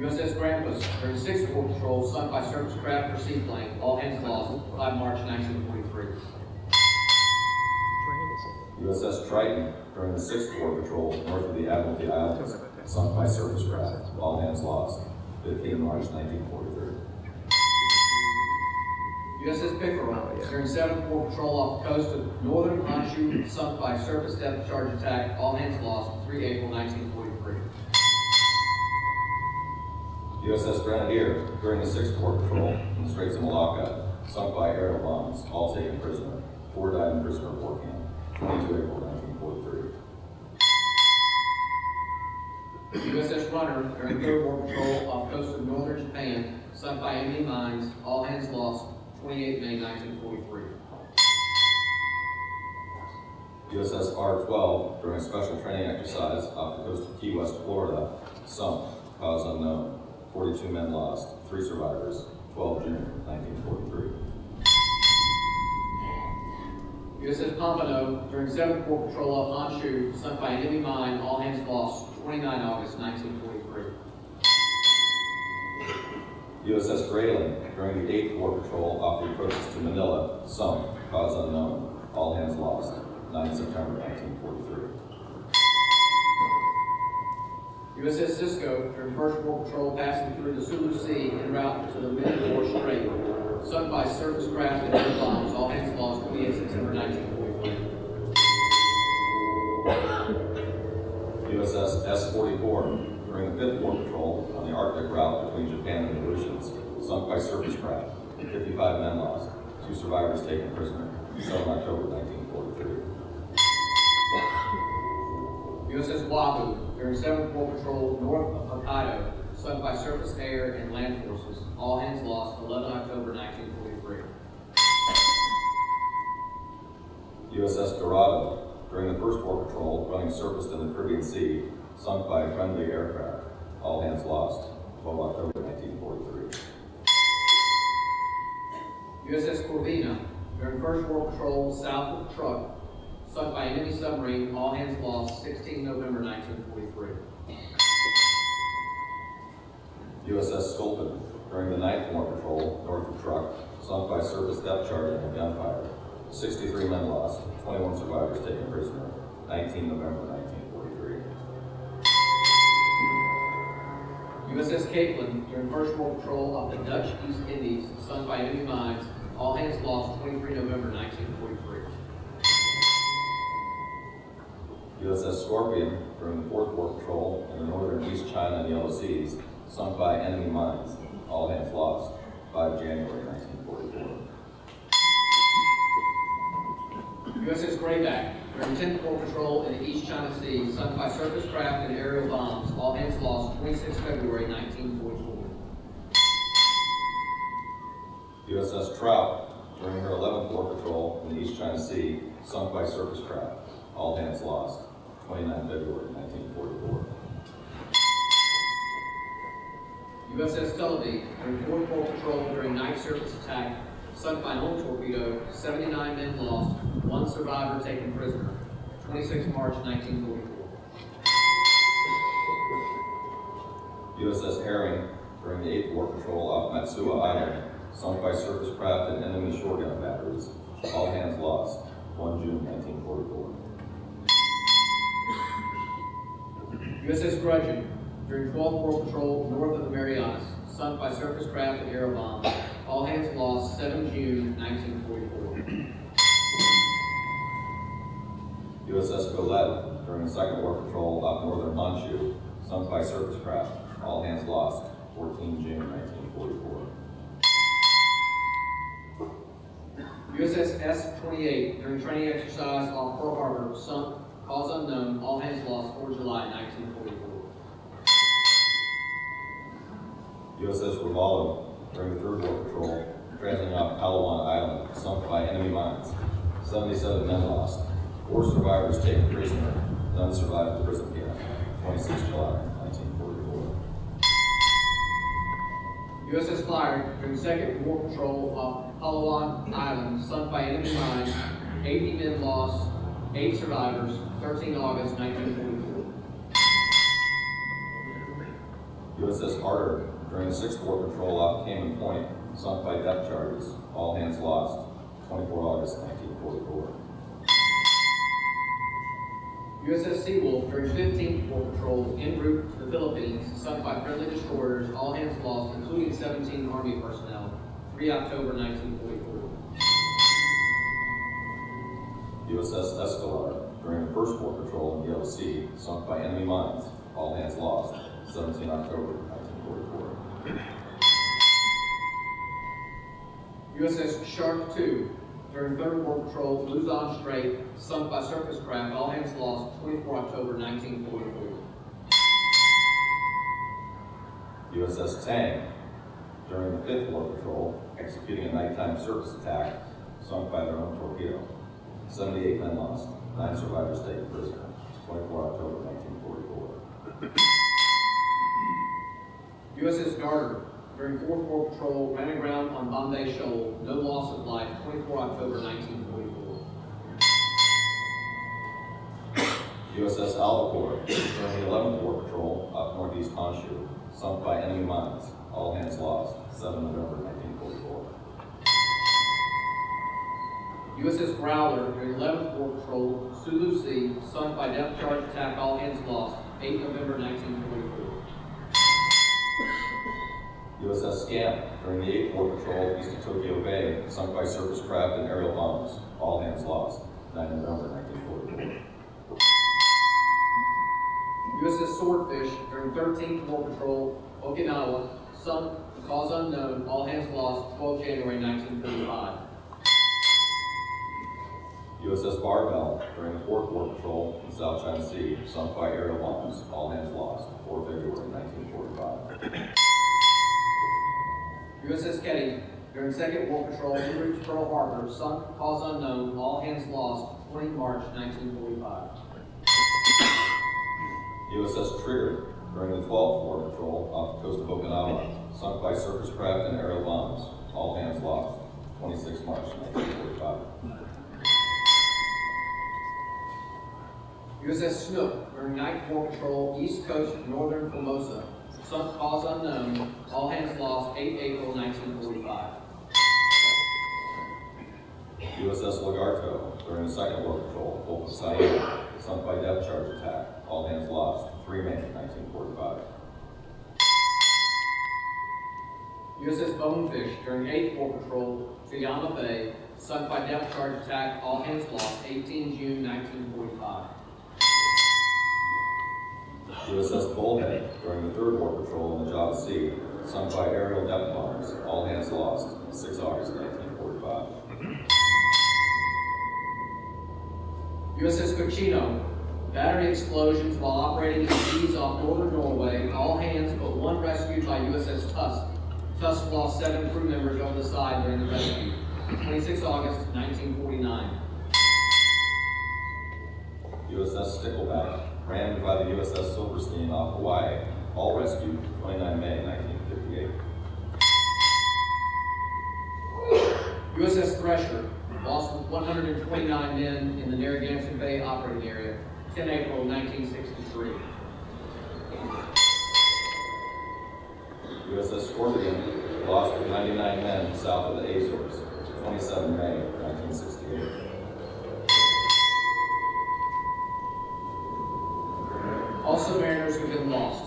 USS Grampus during 6th War Patrol, sunk by surface craft or seaplane. All hands lost, 5 March 1943. USS Triton during the 6th War Patrol north of the Admiralty Islands, sunk by surface craft. All hands lost, 15 March 1943. USS Pickerel during 7th War Patrol off the coast of northern Honshu, sunk by surface depth charge attack. All hands lost, 3 April 1943. USS Grenadier during the 6th War Patrol in the Straits of Malacca, sunk by aerial bombs, all taken prisoner. 4 died in prisoner of war camp, 22 April 1943. USS Runner during 3rd War Patrol off the coast of northern Japan, sunk by enemy mines. All hands lost, 28 May 1943. USS R-12 during a special training exercise off the coast of Key West, Florida, sunk, cause unknown. 42 men lost, 3 survivors, 12 June 1943. USS Pompano during 7th War Patrol off Honshu, sunk by enemy mine. All hands lost, 29 August 1943. USS Grayling during the 8th War Patrol off the approaches to Manila, sunk, cause unknown. All hands lost, 9 September 1943. USS Cisco during 1st War Patrol passing through the Sulu Sea en route to the Mid-War Strait, sunk by surface craft and air bombs. All hands lost, 28 September 1943. USS S-44 during the 5th War Patrol on the Arctic route between Japan and the Aleutians, sunk by surface craft. 55 men lost, 2 survivors taken prisoner. 7 October 1943. USS Wahoo during 7th War Patrol north of Hokkaido, sunk by surface, air, and land forces. All hands lost, 11 October 1943. USS Dorado, during the First War Patrol, running surface in the Caribbean Sea, sunk by a friendly aircraft. All hands lost, 12 October 1943. USS Corvina, during First War Patrol south of Truk, sunk by enemy submarine. All hands lost, 16 November 1943. USS Sculpin, during the 9th War Patrol, north of Truk, sunk by surface depth charging and gunfire. 63 men lost, 21 survivors taken prisoner, 19 November 1943. USS Caitlin, during First War Patrol off the Dutch East Indies, sunk by enemy mines. All hands lost, 23 November 1943. USS Scorpion, during the 4th War Patrol in the northern East China and Yellow Seas, sunk by enemy mines. All hands lost, 5 January 1944. USS Grayback, during 10th War Patrol in the East China Sea, sunk by surface craft and aerial bombs. All hands lost, 26 February 1944. USS Trout, during her 11th War Patrol in the East China Sea, sunk by surface craft. All hands lost, 29 February 1944. USS Tullabee, during 4th War Patrol during night surface attack, sunk by home torpedo, 79 men lost, 1 survivor taken prisoner, 26 March 1944. USS Herring, during the 8th War Patrol off Matsuo Island, sunk by surface craft and enemy shore gun batteries. All hands lost, 1 June 1944. USS Grudgeon, during 12th War Patrol north of the Marianas, sunk by surface craft and aerial bombs. All hands lost, 7 June 1944. USS Golette, during the 2nd War Patrol off northern Honshu, sunk by surface craft. All hands lost, 14 June 1944. USS S-28, during training exercise off Pearl Harbor, sunk, cause unknown. All hands lost, 4 July 1944. USS Ravallo, during the 3rd War Patrol, transiting off Palawan Island, sunk by enemy mines. 77 men lost, 4 survivors taken prisoner, none survived the prison camp. 26 July 1944. USS Flyer, during 2nd War Patrol off Palawan Island, sunk by enemy mines. 80 men lost, 8 survivors, 13 August 1944. USS Harder, during the 6th War Patrol off Cayman Point, sunk by depth charges. All hands lost, 24 August 1944. USS Seawolf, during 15th War Patrol en route to the Philippines, sunk by friendly destroyers. All hands lost, including 17 Army personnel, 3 October 1944. USS Escalade, during the 1st War Patrol in the Yellow Sea, sunk by enemy mines. All hands lost, 17 October 1944. USS Shark II, during 3rd War Patrol, Luzon Strait, sunk by surface craft. All hands lost, 24 October 1944. USS Tang, during the 5th War Patrol, executing a nighttime surface attack, sunk by their own torpedo. 78 men lost, 9 survivors taken prisoner. 24 October 1944. USS Garter, during 4th War Patrol, ran aground on Bombay Shoal, no loss of life, 24 October 1944. USS Albacore, during the 11th War Patrol off northeast Honshu, sunk by enemy mines. All hands lost, 7 November 1944. USS Growler, during 11th War Patrol, Sulu Sea, sunk by depth charge attack. All hands lost, 8 November 1944. USS Scamp, during the 8th War Patrol east of Tokyo Bay, sunk by surface craft and aerial bombs. All hands lost, 9 November 1944. USS Swordfish, during 13th War Patrol, Okinawa, sunk, cause unknown. All hands lost, 12 January 1945. USS Barbell during the 4th War Patrol in South China Sea, sunk by aerial bombs, all hands lost, 4 February 1945. USS Ketty during 2nd War Patrol en route to Pearl Harbor, sunk, cause unknown, all hands lost, 20 March 1945. USS Trigger during the 12th War Patrol off the coast of Okinawa, sunk by surface craft and aerial bombs, all hands lost, 26 March 1945. USS Snook during 9th War Patrol, East Coast, Northern Formosa, sunk, cause unknown, all hands lost, 8 April 1945. USS Lagarto during the 2nd War Patrol, Gulf of Siam, sunk by depth charge attack, all hands lost, 3 May 1945. USS Bonefish during 8th War Patrol, Fuyama Bay, sunk by depth charge attack, all hands lost, 18 June 1945. USS Bullhead during the 3rd War Patrol in the Java Sea, sunk by aerial depth bombs, all hands lost, 6 August 1945. USS Cochino, battery explosions while operating in seas off northern Norway, all hands but one rescued by USS Tusk. Tusk lost 7 crew members over the side during the rescue. 26 August 1949. USS Stickleback, rammed by the USS Silverstein off Hawaii, all rescued, 29 May 1958. USS Thresher, lost 129 men in the Narragansett Bay operating area, 10 April 1963. USS Scorpion, lost with 99 men south of the Azores, 27 May 1968. All submariners have been lost.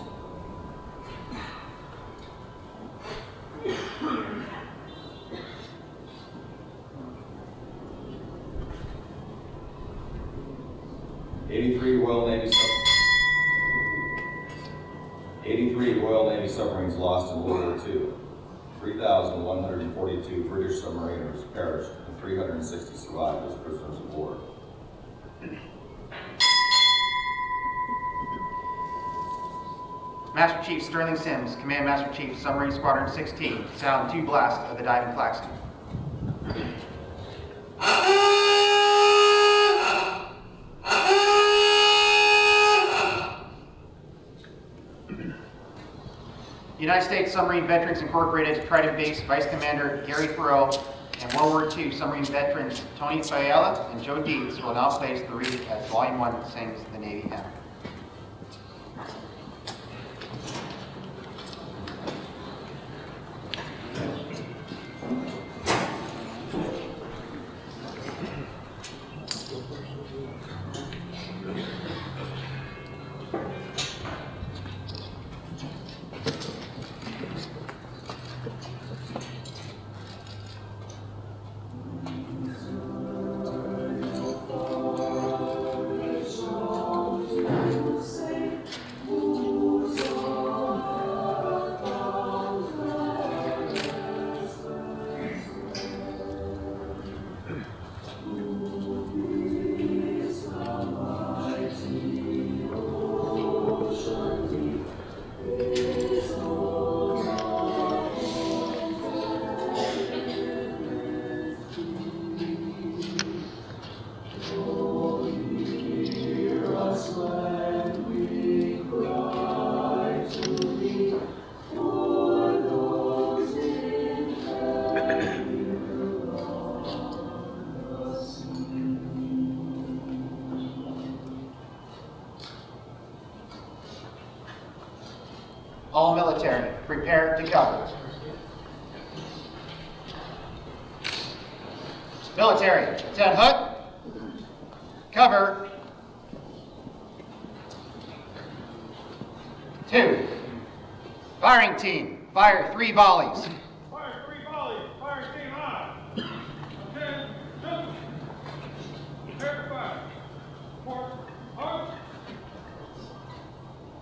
Royal Navy submarines lost in World War II. 3,142 British submariners perished and 360 survived as prisoners of war. Master Chief Sterling Sims, Command Master Chief, Submarine Squadron 16, sound 2 blast of the diving klaxon. United States Submarine Veterans Incorporated Trident Base Vice Commander Gary Farrell and World War II submarine veterans Tony Fiala and Joe Dietz will now place the reed as Volume 1 sings the Navy hymn. All military, prepare to cover. Military, 10 hook, cover. 2. Firing team, fire 3 volleys. Fire 3 volleys. Fire team on. 10, 2. Prepare to fire. 4, arm.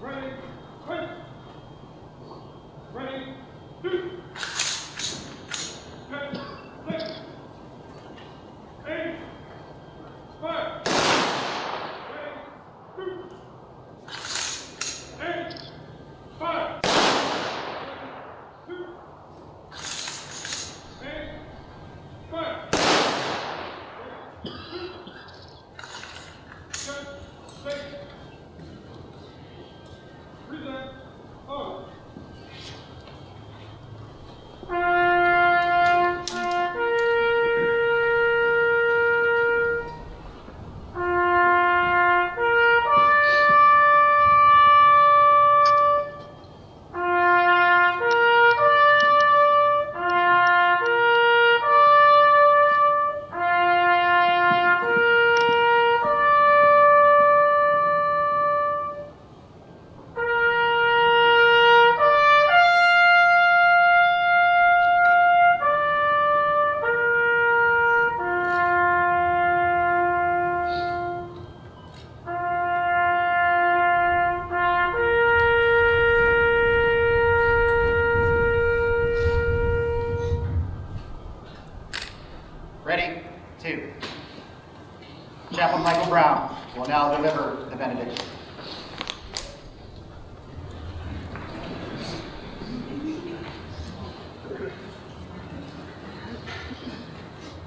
Ready, quick. Ready, 2. 10, 6, 8, will now deliver the benediction.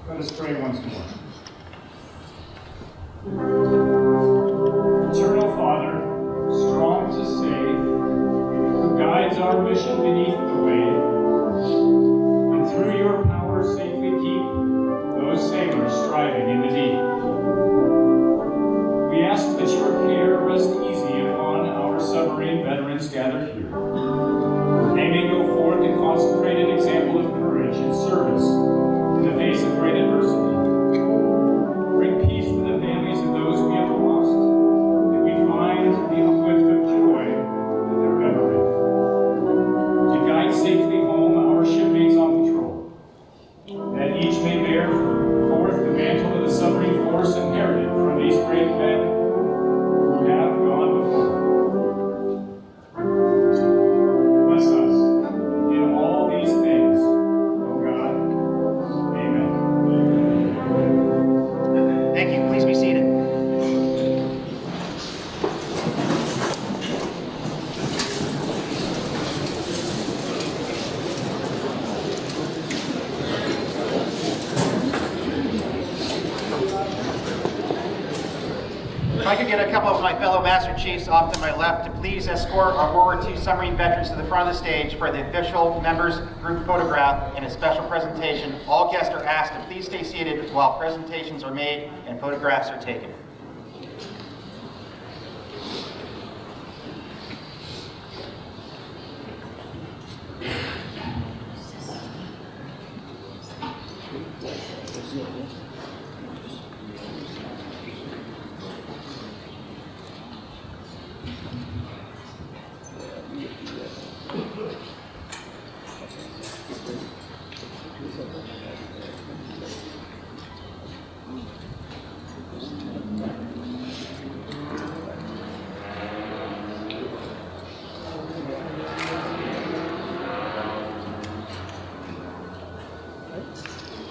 Let us pray once more. Eternal Father, strong to save, who guides our mission beneath the wave, and through your power safely keep those sailors striving in the deep. We ask that your care rest easy upon our submarine veterans gathered here. They may go forth a concentrated example of courage and service in the face of great adversity. Bring peace to the families of those we have lost, that we find the uplift of joy in their memory. To guide safely home our shipmates on patrol, that each may bear forth the mantle of the submarine force inherited from these brave men who have gone before. Bless us in all these things, O God. Amen. Thank you. Please be seated. If I could get a couple of my fellow Master Chiefs off to my left to please escort our World War II submarine veterans to the front of the stage for the official members group photograph and a special presentation. All guests are asked to please stay seated while presentations are made and photographs are taken.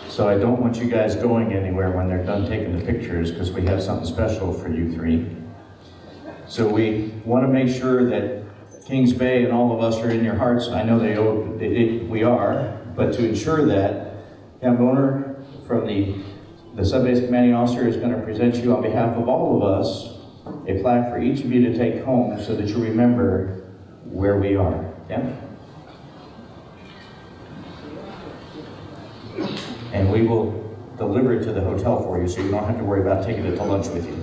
So I don't want you guys going anywhere when they're done taking the pictures, because we have something special for you three. So we want to make sure that Kings Bay and all of us are in your hearts. I know we are, but to ensure that, Captain Owner from the Sub-Base Commanding Officer is going to present you on behalf of all of us a plaque for each of you to take home so that you remember where we are. Yeah? And we will deliver it to the hotel for you so you don't have to worry about taking it to lunch with you.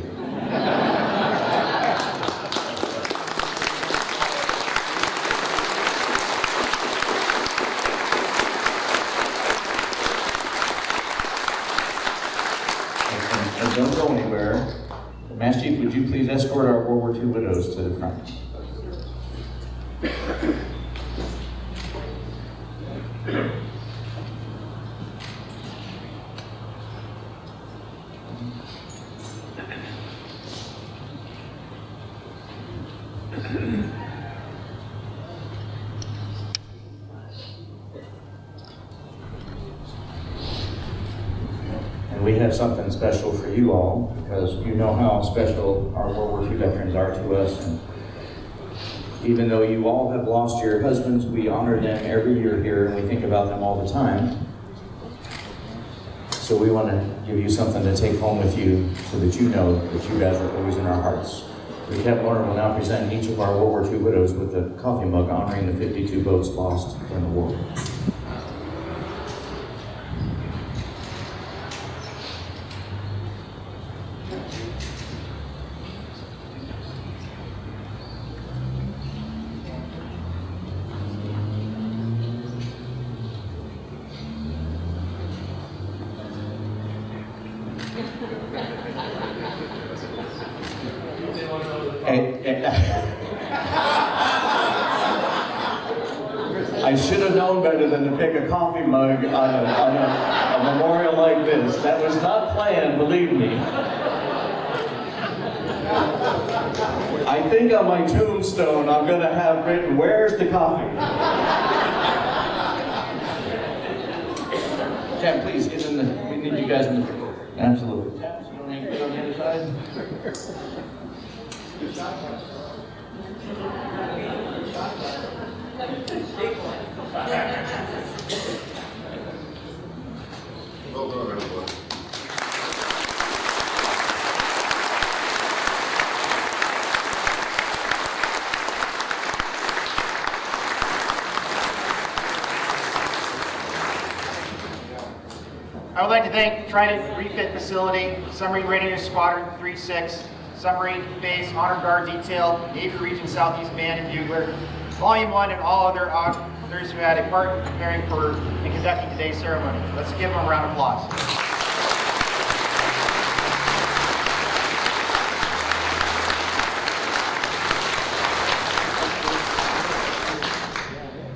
And don't go anywhere. Master Chief, would you please escort our World War II widows to the front? And we have something special for you all, because you know how special our World War II veterans are to us. And even though you all have lost your husbands, we honor them every year here, and we think about them all the time. So we want to give you something to take home with you so that you know that you guys are always in our hearts. The Captain Owner will now present each of our World War II widows with a coffee mug honoring the 52 boats lost in the war. I should have known better than to pick a coffee mug on a memorial like this. That was not planned, believe me. I think on my tombstone I'm going to have written, "Where's the coffee?" Cam, please get in the, we need you guys in the, absolutely. You don't need to get on the other side? Well done, everyone. I would like to thank Trident Refit Facility, Submarine Readiness Squadron 36, Submarine Base Honor Guard Detail, Navy Region Southeast Band and Bugler, Volume 1, and all other others who had a part in preparing for and conducting today's ceremony. Let's give them a round of applause.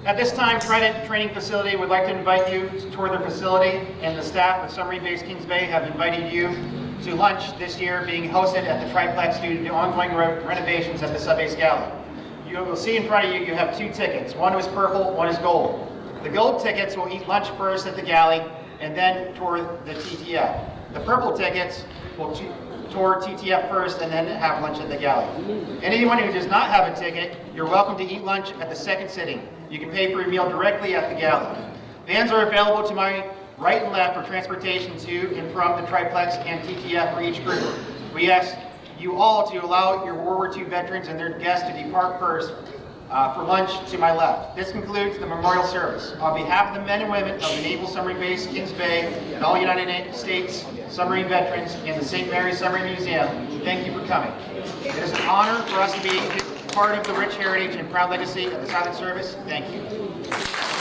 At this time, Trident Training Facility would like to invite you to tour their facility, and the staff of Submarine Base Kings Bay have invited you to lunch this year being hosted at the Triplex due to the ongoing renovations at the Subbase Galley. You will see in front of you, you have two tickets. One is purple, one is gold. The gold tickets will eat lunch first at the galley and then tour the TTF. The purple tickets will tour TTF first and then have lunch at the galley. Anyone who does not have a ticket, you're welcome to eat lunch at the second sitting. You can pay for your meal directly at the galley. Vans are available to my right and left for transportation to and from the Triplex and TTF for each group. We ask you all to allow your World War II veterans and their guests to depart first for lunch to my left. This concludes the memorial service. On behalf of the men and women of the Naval Submarine Base Kings Bay and all United States submarine veterans and the St. Mary's Submarine Museum, thank you for coming. It is an honor for us to be part of the rich heritage and proud legacy of the silent service. Thank you.